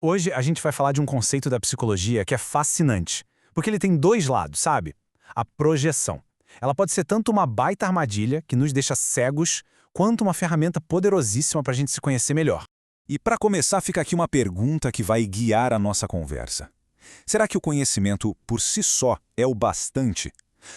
Hoje a gente vai falar de um conceito da psicologia que é fascinante, porque ele tem dois lados, sabe? A projeção. Ela pode ser tanto uma baita armadilha que nos deixa cegos, quanto uma ferramenta poderosíssima para a gente se conhecer melhor. E para começar, fica aqui uma pergunta que vai guiar a nossa conversa. Será que o conhecimento por si só é o bastante?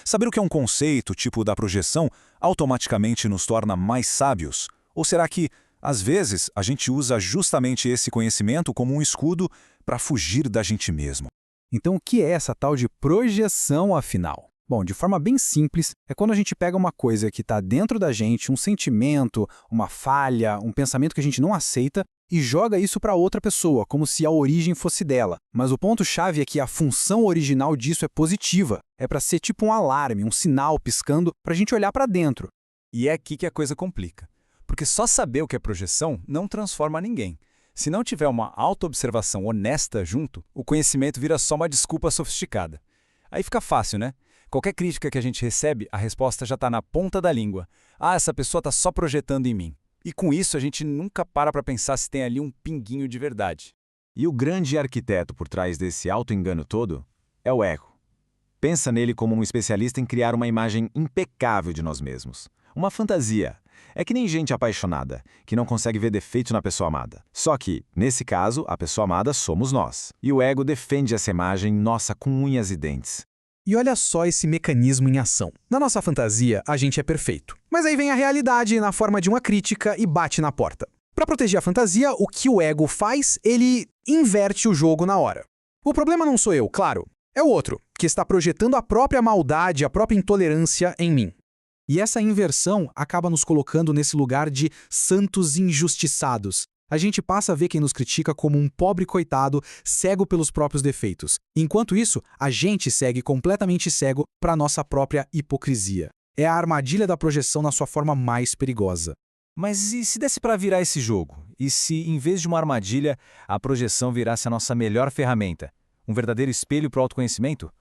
Saber o que é um conceito, tipo da projeção, automaticamente nos torna mais sábios? Ou será que, às vezes, a gente usa justamente esse conhecimento como um escudo para fugir da gente mesmo? Então, o que é essa tal de projeção, afinal? Bom, de forma bem simples, é quando a gente pega uma coisa que está dentro da gente, um sentimento, uma falha, um pensamento que a gente não aceita, e joga isso para outra pessoa, como se a origem fosse dela. Mas o ponto-chave é que a função original disso é positiva. É para ser tipo um alarme, um sinal piscando para a gente olhar para dentro. E é aqui que a coisa complica. Porque só saber o que é projeção não transforma ninguém. Se não tiver uma autoobservação honesta junto, o conhecimento vira só uma desculpa sofisticada. Aí fica fácil, né? Qualquer crítica que a gente recebe, a resposta já está na ponta da língua. Ah, essa pessoa está só projetando em mim. E com isso a gente nunca para pensar se tem ali um pinguinho de verdade. E o grande arquiteto por trás desse auto-engano todo é o ego. Pensa nele como um especialista em criar uma imagem impecável de nós mesmos. Uma fantasia. É que nem gente apaixonada, que não consegue ver defeito na pessoa amada. Só que, nesse caso, a pessoa amada somos nós. E o ego defende essa imagem nossa com unhas e dentes. E olha só esse mecanismo em ação. Na nossa fantasia, a gente é perfeito. Mas aí vem a realidade na forma de uma crítica e bate na porta. Para proteger a fantasia, o que o ego faz? Ele inverte o jogo na hora. O problema não sou eu, claro. É o outro, que está projetando a própria maldade, a própria intolerância em mim. E essa inversão acaba nos colocando nesse lugar de santos injustiçados. A gente passa a ver quem nos critica como um pobre coitado, cego pelos próprios defeitos. Enquanto isso, a gente segue completamente cego para a nossa própria hipocrisia. É a armadilha da projeção na sua forma mais perigosa. Mas e se desse para virar esse jogo? E se, em vez de uma armadilha, a projeção virasse a nossa melhor ferramenta? Um verdadeiro espelho para o autoconhecimento?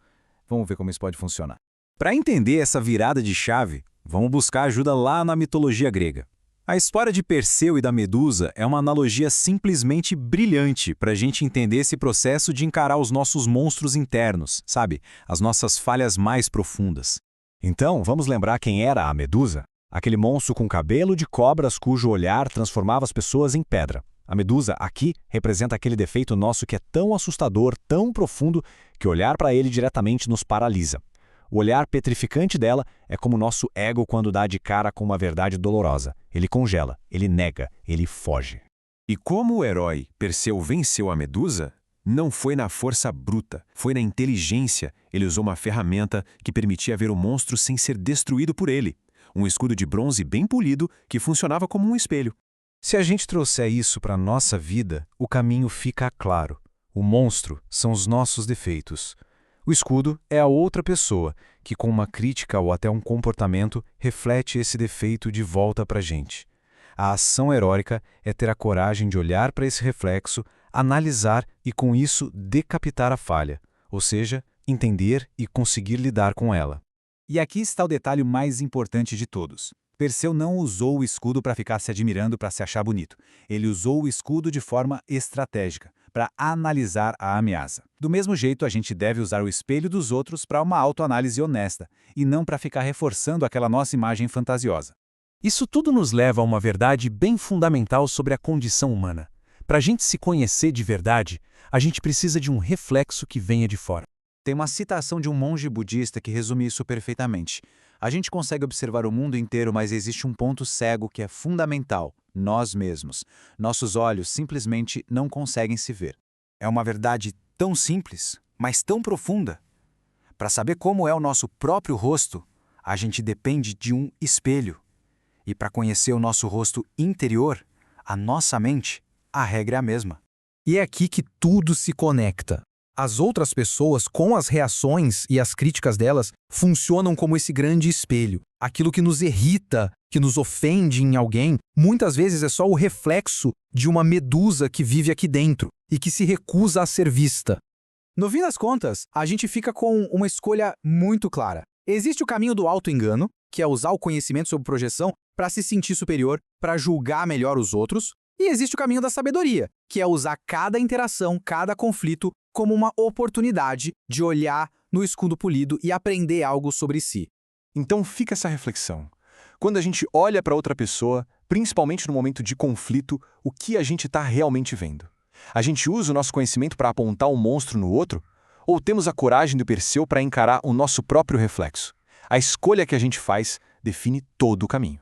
Vamos ver como isso pode funcionar. Para entender essa virada de chave, vamos buscar ajuda lá na mitologia grega. A história de Perseu e da Medusa é uma analogia simplesmente brilhante para a gente entender esse processo de encarar os nossos monstros internos, sabe? As nossas falhas mais profundas. Então, vamos lembrar quem era a Medusa? Aquele monstro com cabelo de cobras cujo olhar transformava as pessoas em pedra. A Medusa, aqui, representa aquele defeito nosso que é tão assustador, tão profundo, que olhar para ele diretamente nos paralisa. O olhar petrificante dela é como o nosso ego quando dá de cara com uma verdade dolorosa. Ele congela, ele nega, ele foge. E como o herói Perseu venceu a Medusa, não foi na força bruta, foi na inteligência. Ele usou uma ferramenta que permitia ver o monstro sem ser destruído por ele. Um escudo de bronze bem polido que funcionava como um espelho. Se a gente trouxer isso para a nossa vida, o caminho fica claro. O monstro são os nossos defeitos. O escudo é a outra pessoa que, com uma crítica ou até um comportamento, reflete esse defeito de volta para a gente. A ação heróica é ter a coragem de olhar para esse reflexo, analisar e, com isso, decapitar a falha, ou seja, entender e conseguir lidar com ela. E aqui está o detalhe mais importante de todos. Perseu não usou o escudo para ficar se admirando para se achar bonito. Ele usou o escudo de forma estratégica, para analisar a ameaça. Do mesmo jeito, a gente deve usar o espelho dos outros para uma autoanálise honesta, e não para ficar reforçando aquela nossa imagem fantasiosa. Isso tudo nos leva a uma verdade bem fundamental sobre a condição humana. Para a gente se conhecer de verdade, a gente precisa de um reflexo que venha de fora. Tem uma citação de um monge budista que resume isso perfeitamente. A gente consegue observar o mundo inteiro, mas existe um ponto cego que é fundamental: nós mesmos. Nossos olhos simplesmente não conseguem se ver. É uma verdade tão simples, mas tão profunda. Para saber como é o nosso próprio rosto, a gente depende de um espelho. E para conhecer o nosso rosto interior, a nossa mente, a regra é a mesma. E é aqui que tudo se conecta. As outras pessoas, com as reações e as críticas delas, funcionam como esse grande espelho. Aquilo que nos irrita, que nos ofende em alguém, muitas vezes é só o reflexo de uma medusa que vive aqui dentro e que se recusa a ser vista. No fim das contas, a gente fica com uma escolha muito clara. Existe o caminho do auto-engano, que é usar o conhecimento sobre projeção para se sentir superior, para julgar melhor os outros, E existe o caminho da sabedoria, que é usar cada interação, cada conflito, como uma oportunidade de olhar no escudo polido e aprender algo sobre si. Então fica essa reflexão. Quando a gente olha para outra pessoa, principalmente no momento de conflito, o que a gente está realmente vendo? A gente usa o nosso conhecimento para apontar um monstro no outro? Ou temos a coragem do Perseu para encarar o nosso próprio reflexo? A escolha que a gente faz define todo o caminho.